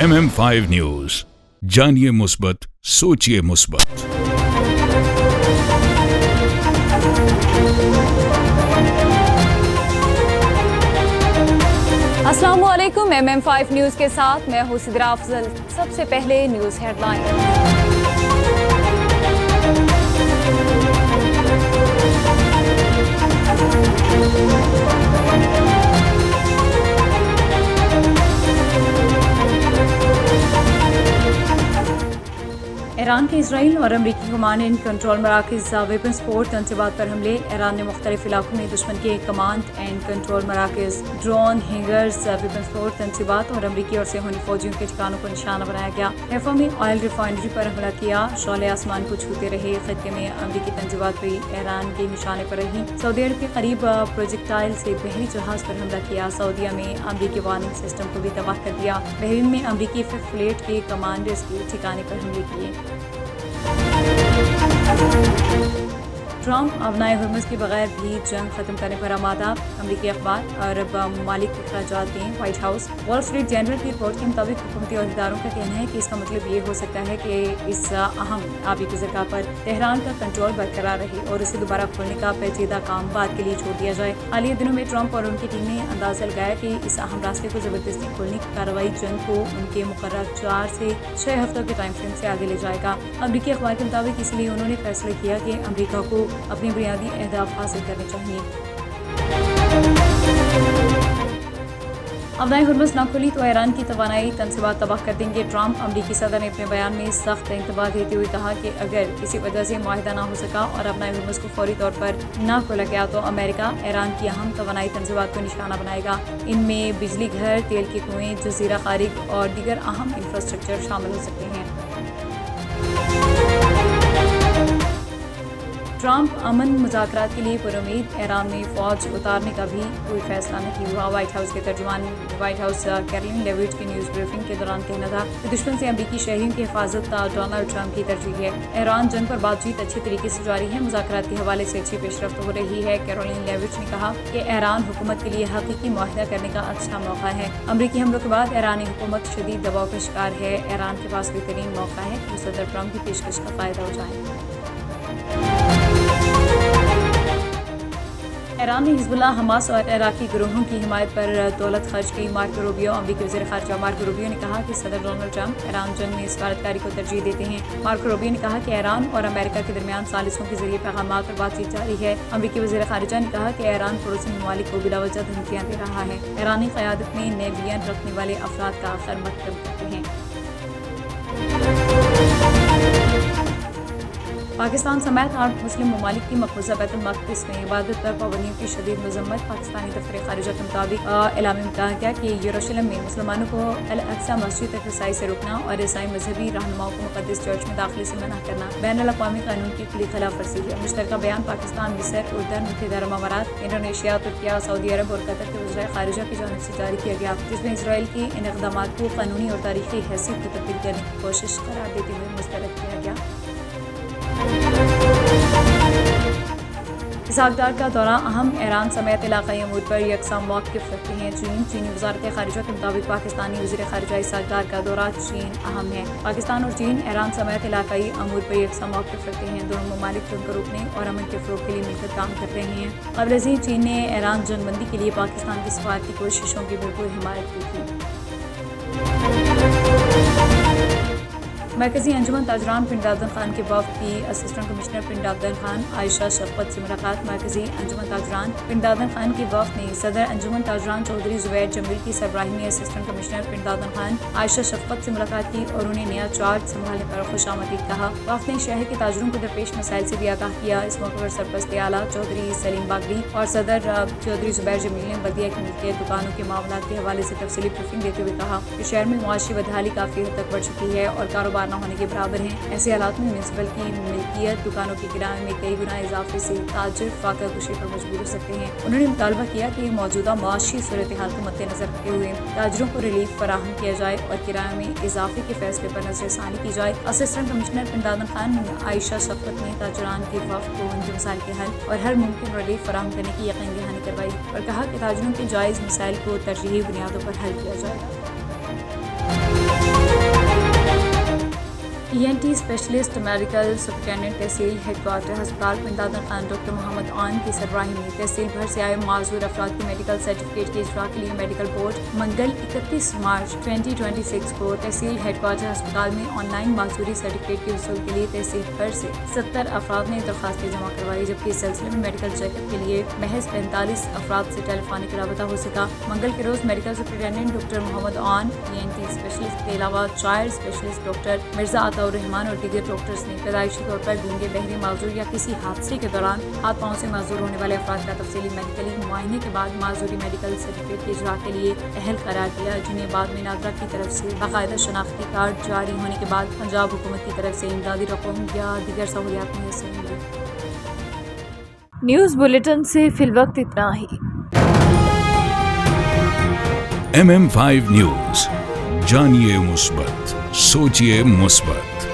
MM5 news, जानिए मुस्बत, सोचिए मुस्बत। अस्सलामुअलैकुम। MM5 न्यूज के साथ मैं हूं सिद्रा अफजल। सबसे पहले न्यूज हेडलाइन। ईरान के इसराइल और अमरीकी कमांड एंड कंट्रोल मराकज़ वेपन सपोर्ट तनसीबात पर हमले। ईरान ने मुख्तलिफ इलाकों में दुश्मन के कमांड एंड कंट्रोल मराकज़, ड्रोन, हैंगर्स, वेपन सपोर्ट तनसीबात और अमरीकी और सेहूनी फौजियों के ठिकानों को निशाना बनाया गया। हैफा में ऑयल रिफाइनरी पर हमला किया। शौले आसमान को छूते रहे। खत्ते में अमरीकी तनसीबात भी ईरान के निशाने पर रही। सऊदी अरब के करीब प्रोजेक्टाइल से बहरी जहाज पर हमला किया। सऊदीया में अमरीकी वार्निंग सिस्टम को भी तबाह कर दिया। बहरीन में अमरीकी फिफ्थ फ्लीट के कमांडर्स के ठिकाने पर हमले किए। ट्रंप अपनाए हुर्मुज़ के बगैर भी जंग खत्म करने पर आमादा। अमरीकी अखबार अरब ममालिक के अखराजात दें। White house wall street journal की रिपोर्ट के मुताबिक हुकूमती अहदेदारों का कहना है कि इसका मतलब ये हो सकता है कि इस अहम आबी गुज़रगाह पर तेहरान का कंट्रोल बरकरार रहे और इसे दोबारा खोलने का पेचीदा काम बाद के लिए छोड़ दिया जाए। हालिया दिनों में ट्रंप और उनकी टीम ने अंदाजा लगाया कि इस अहम रास्ते को ज़बरदस्ती खोलने की कार्रवाई जंग को उनके मुकर्रर 4 से 6 हफ्तों के टाइम फ्रेम से आगे ले जाएगा। अमरीकी अखबार के मुताबिक इसलिए उन्होंने फैसला किया कि अमरीका को अपने बुनियादी अहदाफ हासिल करने चाहिए। अपनाए हुर्मुज़ न खुली तो ईरान की तवानाई तनसीबात तबाह कर देंगे। ट्रंप अमरीकी सदर ने अपने बयान में सख्त इंतबाह देते हुए कहा कि अगर किसी वजह से मुआहिदा ना हो सका और अपनाए हुर्मुज़ को फौरी तौर पर ना खोला गया तो अमेरिका ईरान की अहम तवानाई तनसीबात को निशाना बनाएगा। इनमें बिजली घर, तेल के कुएं, जजीरा खारिज और दीगर अहम इंफ्रास्ट्रक्चर शामिल हो सकते हैं। ट्रंप अमन मुज़ाकरात के लिए पुरुमीद। ईरान में फ़ौज उतारने का भी कोई फैसला नहीं हुआ। व्हाइट हाउस के तर्जुमान व्हाइट हाउस कैरोलिन लेविट की न्यूज़ ब्रीफिंग के दौरान कहना था कि दुश्मन से अमरीकी शहरियों की हिफाजत डोनाल्ड ट्रंप की तरजीह है। ईरान जंग पर बातचीत अच्छे तरीके से जारी है। मुज़ाकरात के हवाले से अच्छी पेशरफ्त हो रही है। कैरोलिन लेविट ने कहा कि ईरान हुकूमत के लिए हकीकी मुआहिदा करने का अच्छा मौका है। अमरीकी हमलों के बाद ईरानी हुकूमत शदीद दबाव का शिकार है। ईरान के पास बेहतरीन मौका है कि सदर ट्रंप की पेशकश का फ़ायदा उठाएं। ईरान ने हिज़्बुल्लाह, हमास और इराकी गिरोहों की हिमायत पर दौलत खर्च की। मार्को रूबियो, अमरीकी वज़ीर ख़ारिजा मार्को रूबियो ने कहा कि सदर डोनाल्ड ट्रंप ईरान जंग में सफारतकारी को तरजीह देते हैं। मार्को रूबियो ने कहा कि ईरान और अमेरिका के दरमियान सालिसों के जरिए पैगामात और बातचीत जारी है। अमरीकी वज़ीर ख़ारिजा ने कहा कि ईरान पड़ोसी ममालिक को बिलावजह धमकियाँ दे रहा है। ईरानी क़यादत में नेवियन रखने वाले अफराद का खैर मकदम करते हैं। पाकिस्तान समेत 8 मुस्लिम ममालिक की मकबूजा बैतुल मक़दिस में इबादत पर पाबंदियों की शदीद मज़म्मत। पाकिस्तानी दफ्तर ख़ारिजा के मुताबिक एलान में कहा गया कि यरूशलेम में मुसलमानों को अल अक्सा मस्जिद तक रसाई से रोकना और ईसाई मजहबी रहनुमाओं को मुक़द्दस चर्च में दाखिले से मना करना बैनुल-अक़वामी कानून की खुली खिलाफ वर्जी है। मुश्तरका बयान पाकिस्तान, मिस्र, उर्दन, मुत्तहिदा अरब अमारात, इंडोनेशिया, तुर्किया, सऊदी अरब और कतर के वज़ीर ख़ारिजा की जानिब से जारी किया गया, जिसमें इसराइल के इन इक़दामात को कानूनी और तारीख़ी हैसियत को तब्दील करने की कोशिश करार देते हुए मुस्तरद किया गया। इसाकदार का दौरा अहम। ईरान समेत इलाक़ाई अमूर पर यकसा मौक़िफ़ रखते हैं चीनी वज़ारत ख़ारिजा के मुताबिक पाकिस्तानी वज़ीर ख़ारिजा इसाकदार का दौरा चीन अहम है। पाकिस्तान और चीन ईरान समेत इलाक़ाई अमूर पर यकसा मौक़िफ़ रखते हैं। दोनों ममालिक जंग को रोकने और अमन के फ़रोग़ के लिए मिलकर काम कर रहे हैं। क़ब्ल अज़ीं चीन ने ईरान जंगबंदी के लिए पाकिस्तान की सफारती कोशिशों की भरपूर हिमायत की थी। मरकज़ी अंजुमन ताजरान पिंडादन खान के वफ़द की असिस्टेंट कमिश्नर पिंडादन खान आयशा शफ़क़त से मुलाकात। मरकज़ी अंजुमन ताजरान पिंडादन खान के वफ़द ने सदर अंजुमन ताजरान चौधरी ज़ुबैर जमील की सरबराही में असिस्टेंट कमिश्नर पिंडादन खान आयशा शफ़क़त से मुलाकात की और उन्हें नया चार्ज संभालने पर खुशामदीद कहा। वफ़द ने शहर के ताजरों को दरपेश मसाइल से भी आगाह किया। इस मौके पर सरपरस्त आला चौधरी सलीम बागरी और सदर चौधरी ज़ुबैर जमील ने बल्दिया की मिल्कियत दुकानों के मामलात के हवाले से तफसीली ब्रीफिंग देते हुए कहा कि शहर में मुआशी बदहाली काफ़ी हद तक बढ़ चुकी है और कारोबार न होने के बराबर हैं। ऐसे हालात में म्यूनसिपल की मिल्कियत दुकानों के किराए में कई गुना इजाफे से ताजिर फाका कुशी पर मजबूर हो सकते हैं। उन्होंने मुतालबा किया कि मौजूदा मुआशी सूरत हाल को मद्देनजर रखते हुए ताजिरों को रिलीफ फराहम किया जाए और किराए में इजाफे के फैसले पर नजरसानी की जाए। असिस्टेंट कमिश्नर पिंडादन खान आयशा शफ़क़त ने ताजरान के वफ़द को उनके मसाइल के हल और हर मुमकिन रिलीफ फराहम करने की यकीन दहानी करवाई और कहा कि ताजिरों के जायज़ मसाइल को तरजीही बुनियादों पर हल किया जाएगा। ENT اسپیشلسٹ میڈیکل سپرنٹینڈنٹ تحصیل ہیڈ کوارٹر ہسپتال پنڈادن خان ڈاکٹر محمد عان کی سربراہی میں تحصیل بھر سے آئے معذور افراد کی میڈیکل سرٹیفکیٹ کے اجرا کے لیے میڈیکل بورڈ منگل 31 مارچ 2026 کو تحصیل ہیڈ کوارٹر ہسپتال میں آن لائن معذوری سرٹیفکیٹ کے حصول کے لیے تحصیل بھر سے 70 افراد نے درخواستیں جمع کروائی، جبکہ اس سلسلے میں میڈیکل چیک اپ کے لیے محض 45 افراد سے ٹیلی فونک رابطہ ہو سکا۔ منگل کے روز میڈیکل سپرنٹینڈنٹ ڈاکٹر محمد عان، ENT اسپیشلسٹ کے علاوہ چائلڈ اسپیشلسٹ ڈاکٹر مرزا عطا الرحمان اور دیگر ڈاکٹرز نے پیدائشی طور پر گونگے، بہرے، معذور یا کسی حادثے کے دوران ہاتھ پاؤں سے معذور ہونے والے افراد کا تفصیلی میڈیکلی معائنے کے بعد معذوری میڈیکل سرٹیفکیٹ کے اجرا کے لیے اہل قرار دیا، جنہیں بعد میں نادرا کی طرف سے باقاعدہ شناختی کارڈ جاری ہونے کے بعد پنجاب حکومت کی طرف سے امدادی رقم یا دیگر سہولیات میسر ہوئی۔ نیوز بلیٹن سے فی الوقت اتنا ہی۔ MM5 نیوز، جانیے مثبت، سوچیے مثبت۔